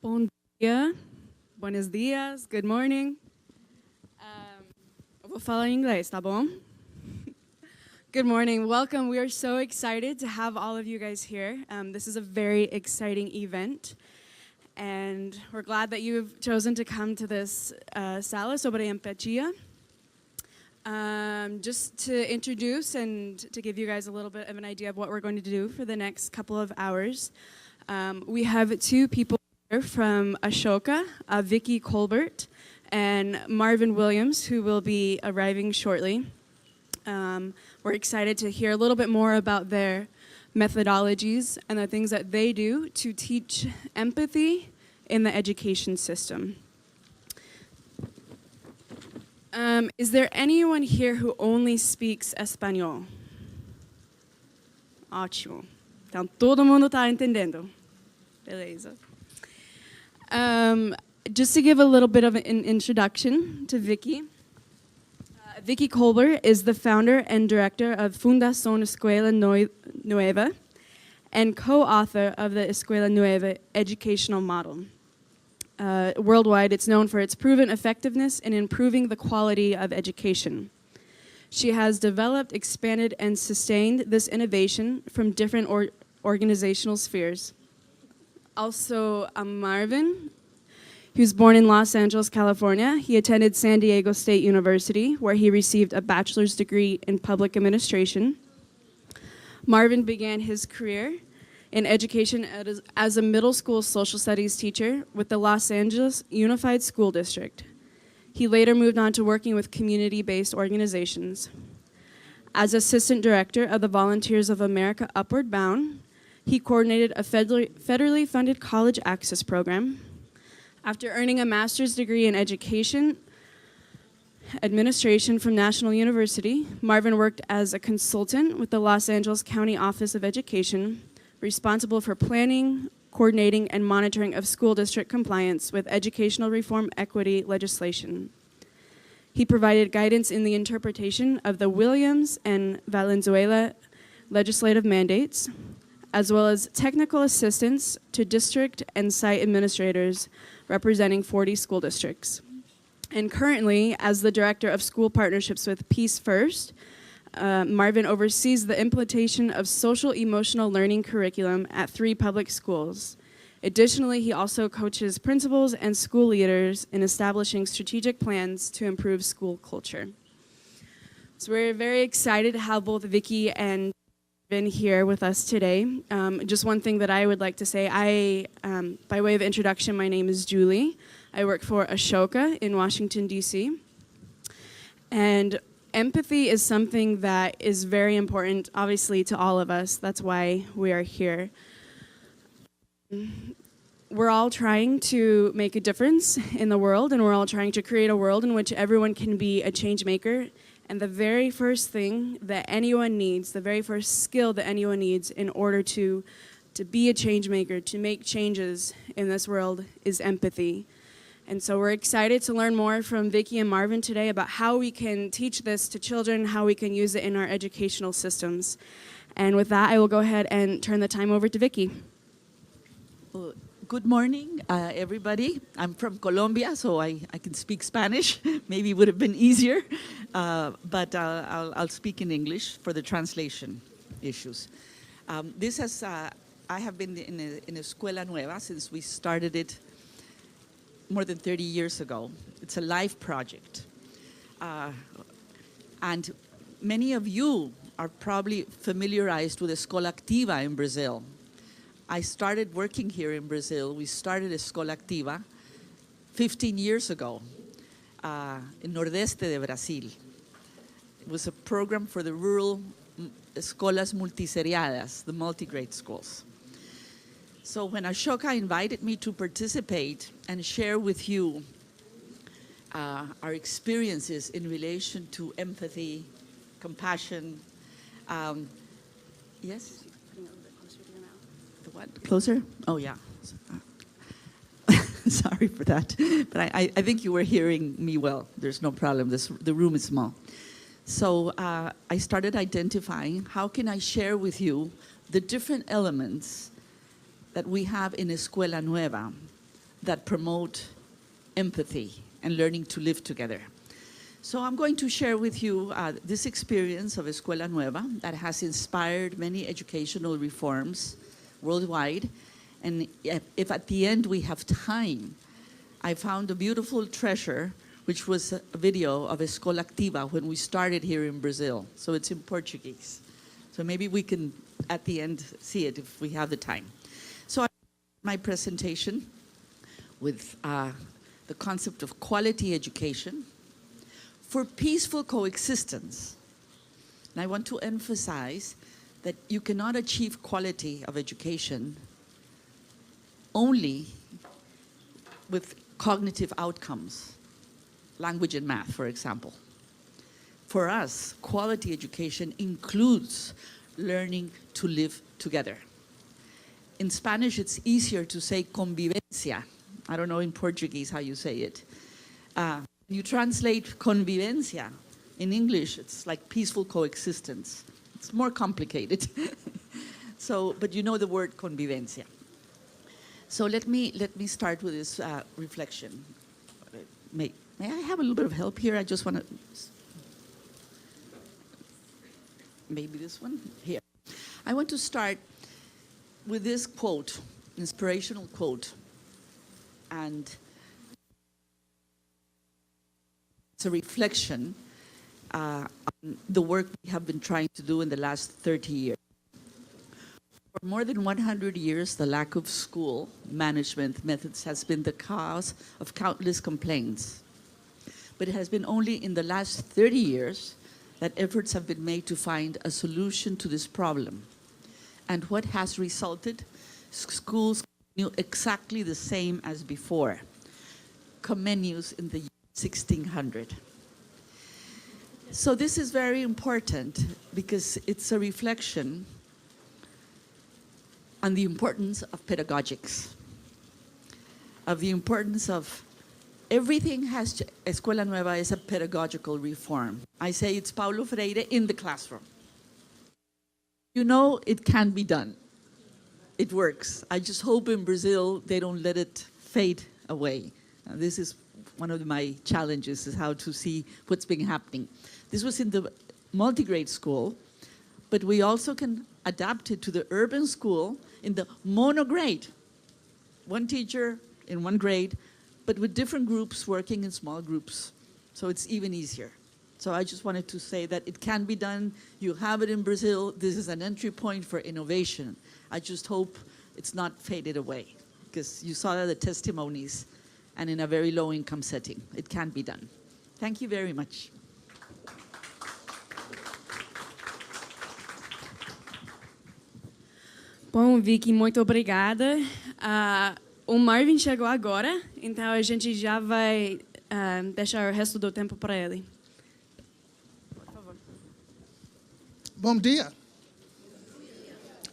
Bom dia, buenos dias, good morning. Eu vou falar em inglês, tá bom? Good morning, welcome. We are so excited to have all of you guys here. This is a very exciting event, and we're glad that you've chosen to come to this sala sobre empatia. Just to introduce and to give you guys a little bit of an idea of what we're going to do for the next couple of hours. We have two people here from Ashoka, Vicky Colbert and Marvin Williams, who will be arriving shortly. We're excited to hear a little bit more about their methodologies and the things that they do to teach empathy in the education system. Is there anyone here who only speaks espanhol? Ótimo. Então, todo mundo está entendendo. Beleza. Just to give a little bit of an introduction to Vicky. Vicky Colbert is the founder and director of Fundación Escuela Nueva and co-author of the Escuela Nueva educational model. Worldwide, it's known for its proven effectiveness in improving the quality of education. She has developed, expanded, and sustained this innovation from different organizational spheres. Also, Marvin, he was born in Los Angeles, California. He attended San Diego State University, where he received a bachelor's degree in public administration. Marvin began his career in education as a middle school social studies teacher with the Los Angeles Unified School District. He later moved on to working with community-based organizations. As assistant director of the Volunteers of America Upward Bound, he coordinated a federally funded college access program. After earning a master's degree in education administration from National University, Marvin worked as a consultant with the Los Angeles County Office of Education, responsible for planning, coordinating, and monitoring of school district compliance with educational reform equity legislation. He provided guidance in the interpretation of the Williams and Valenzuela legislative mandates, as well as technical assistance to district and site administrators representing 40 school districts. And currently, as the director of school partnerships with Peace First, Marvin oversees the implementation of social emotional learning curriculum at 3 public schools. Additionally, he also coaches principals and school leaders in establishing strategic plans to improve school culture. So we're very excited to have both Vicky and Marvin here with us today. Just one thing that I would like to say, by way of introduction, my name is Julie. I work for Ashoka in Washington, D.C. And empathy is something that is very important, obviously, to all of us. That's why we are here. We're all trying to make a difference in the world, and we're all trying to create a world in which everyone can be a change maker. And the very first thing that anyone needs, the very first skill that anyone needs in order to be a change maker, to make changes in this world, is empathy. And so we're excited to learn more from Vicky and Marvin today about how we can teach this to children, how we can use it in our educational systems. And with that, I will go ahead and turn the time over to Vicky. Well, good morning, everybody. I'm from Colombia, so I can speak Spanish. Maybe it would have been easier, but I'll speak in English for the translation issues. I have been in Escuela Nueva since we started it more than 30 years ago. It's a life project. And many of you are probably familiarized with Escola Activa in Brazil. I started working here in Brazil. We started Escola Activa 15 years ago in Nordeste de Brasil. It was a program for the rural escolas multiseriadas, the multi-grade schools. So when Ashoka invited me to participate and share with you our experiences in relation to empathy, compassion, yes? The what? Closer? Oh, yeah. Sorry for that. But I think you were hearing me well. There's no problem. The room is small. So I started identifying how can I share with you the different elements that we have in Escuela Nueva that promote empathy and learning to live together. So I'm going to share with you this experience of Escuela Nueva that has inspired many educational reforms worldwide. And if at the end we have time, I found a beautiful treasure, which was a video of Escola Activa when we started here in Brazil. So it's in Portuguese. So maybe we can, at the end, see it if we have the time. So I my presentation with the concept of quality education for peaceful coexistence. And I want to emphasize that you cannot achieve quality of education only with cognitive outcomes, language and math, for example. For us, quality education includes learning to live together. In Spanish, it's easier to say convivencia. I don't know in Portuguese how you say it. You translate convivencia. In English, it's like peaceful coexistence. It's more complicated. But you know the word convivencia. So let me start with this reflection. May I have a little bit of help here? I just want to, maybe this one? Here. I want to start with this quote, inspirational quote. And it's a reflection on the work we have been trying to do in the last 30 years. For more than 100 years, the lack of school management methods has been the cause of countless complaints. But it has been only in the last 30 years that efforts have been made to find a solution to this problem. And what has resulted? Schools continue exactly the same as before. Comenius in the year 1600. So this is very important because it's a reflection on the importance of pedagogics, of the importance of everything has to, Escuela Nueva is a pedagogical reform. I say it's Paulo Freire in the classroom. You know it can be done. It works. I just hope in Brazil they don't let it fade away. This is one of my challenges, is how to see what's been happening. This was in the multi-grade school, but we also can adapt it to the urban school in the monograde. One teacher in one grade, but with different groups working in small groups. So it's even easier. So I just wanted to say that it can be done. You have it in Brazil. This is an entry point for innovation. I just hope it's not faded away, because you saw the testimonies, and in a very low income setting. It can be done. Thank you very much. Bom, Vicky, muito obrigada. O Marvin chegou agora, então a gente já vai deixar o resto do tempo para ele. Por favor. Bom dia.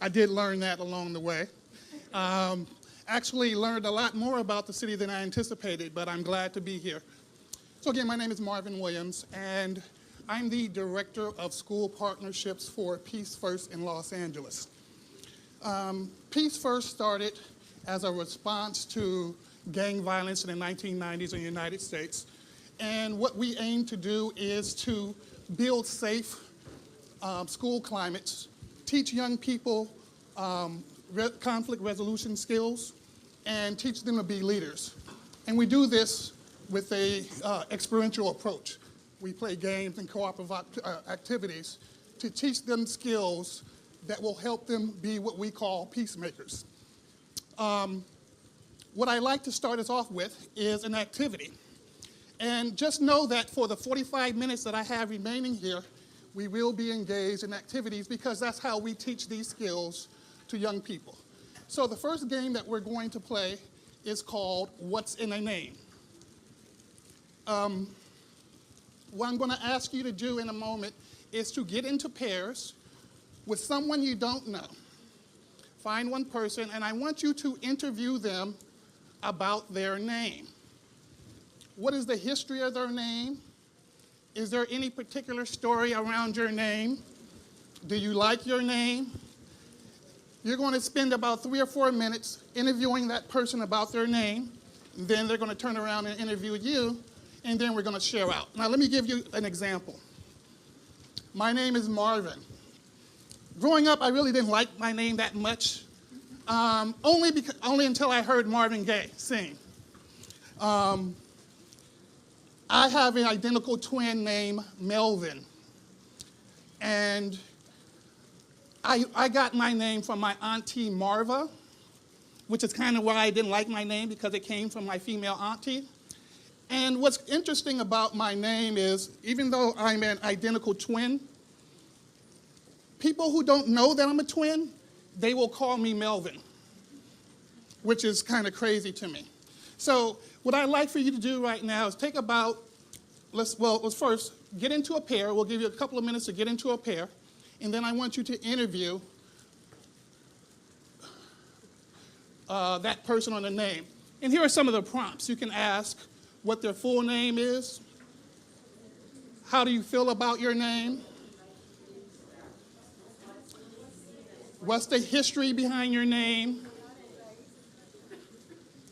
I did learn that along the way. Actually learned a lot more about the city than I anticipated, but I'm glad to be here. So again, my name is Marvin Williams, and I'm the Director of School Partnerships for Peace First in Los Angeles. Peace First started as a response to gang violence in the 1990s in the United States. And what we aim to do is to build safe school climates, teach young people conflict resolution skills, and teach them to be leaders. And we do this with a experiential approach. We play games and cooperative activities to teach them skills that will help them be what we call peacemakers. What I like to start us off with is an activity. And just know that for the 45 minutes that I have remaining here, we will be engaged in activities, because that's how we teach these skills to young people. So the first game that we're going to play is called What's in a Name? What I'm going to ask you to do in a moment is to get into pairs with someone you don't know. Find one person, and I want you to interview them about their name. What is the history of their name? Is there any particular story around your name? Do you like your name? You're going to spend about 3 or 4 minutes interviewing that person about their name. Then they're going to turn around and interview you, and then we're going to share out. Now, let me give you an example. My name is Marvin. Growing up, I really didn't like my name that much, only until I heard Marvin Gaye sing. I have an identical twin named Melvin. And I got my name from my auntie Marva, which is kind of why I didn't like my name, because it came from my female auntie. And what's interesting about my name is, even though I'm an identical twin, people who don't know that I'm a twin, they will call me Melvin, which is kind of crazy to me. So what I'd like for you to do right now is take about, let's first get into a pair. We'll give you a couple of minutes to get into a pair. And then I want you to interview that person on the name. And here are some of the prompts. You can ask what their full name is. How do you feel about your name? What's the history behind your name?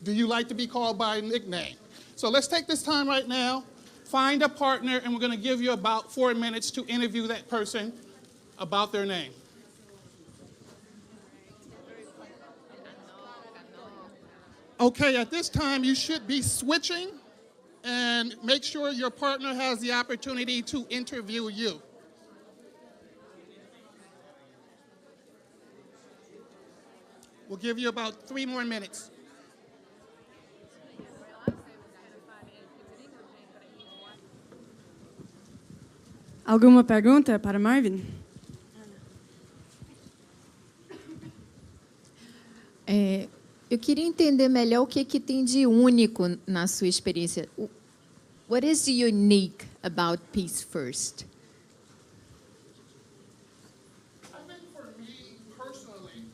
Do you like to be called by a nickname? So let's take this time right now, find a partner, and we're going to give you about 4 minutes to interview that person about their name. Okay, at this time, you should be switching, and make sure your partner has the opportunity to interview you. We'll give you about 3 more minutes. Alguma pergunta para Marvin? Eu queria entender melhor o que tem de único na sua experiência. What is unique about Peace First? I think for me personally,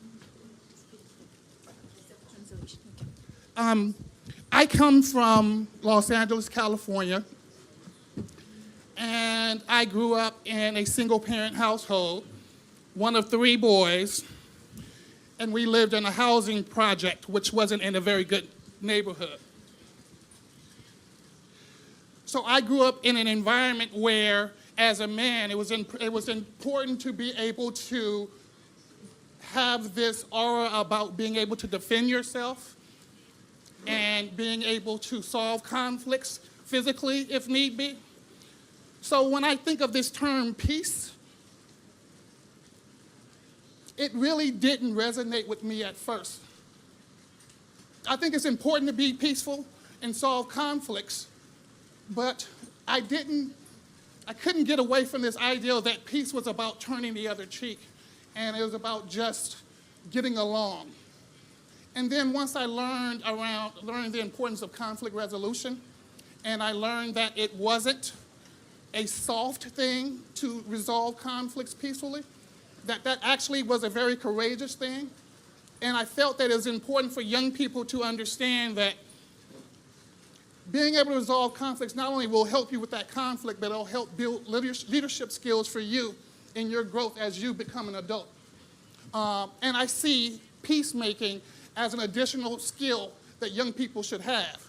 I come from Los Angeles, California, and I grew up in a single-parent household, one of 3 boys, and we lived in a housing project, which wasn't in a very good neighborhood. So I grew up in an environment where, as a man, it was important to be able to have this aura about being able to defend yourself and being able to solve conflicts physically, if need be. So when I think of this term, peace, it really didn't resonate with me at first. I think it's important to be peaceful and solve conflicts, but I couldn't get away from this idea that peace was about turning the other cheek, and it was about just getting along. And then once I learned the importance of conflict resolution, and I learned that it wasn't a soft thing to resolve conflicts peacefully, that actually was a very courageous thing. And I felt that it was important for young people to understand that being able to resolve conflicts not only will help you with that conflict, but it'll help build leadership skills for you in your growth as you become an adult. And I see peacemaking as an additional skill that young people should have.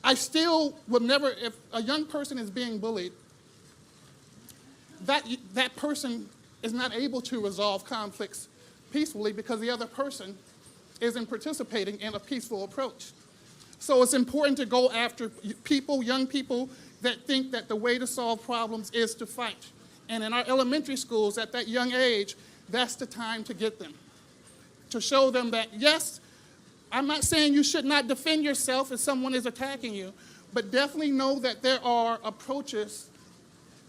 I still would never, if a young person is being bullied, that person is not able to resolve conflicts peacefully because the other person isn't participating in a peaceful approach. So it's important to go after people, young people, that think that the way to solve problems is to fight. And in our elementary schools, at that young age, that's the time to get them. To show them that, yes, I'm not saying you should not defend yourself if someone is attacking you, but definitely know that there are approaches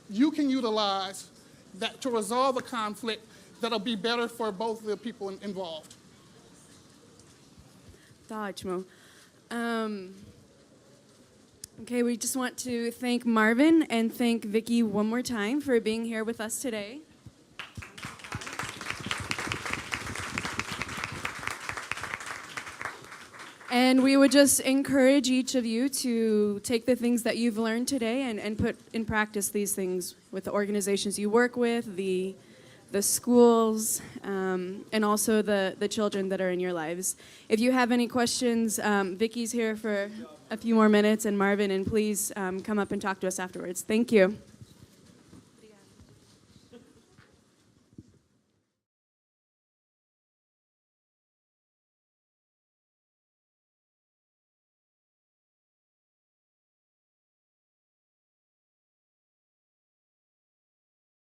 you can utilize that to resolve a conflict that'll be better for both the people involved. Tá ótimo. Okay, we just want to thank Marvin and thank Vicky one more time for being here with us today. And we would just encourage each of you to take the things that you've learned today and put in practice these things with the organizations you work with, the schools, and also the children that are in your lives. If you have any questions, Vicky's here for a few more minutes, and Marvin, and please come up and talk to us afterwards. Thank you.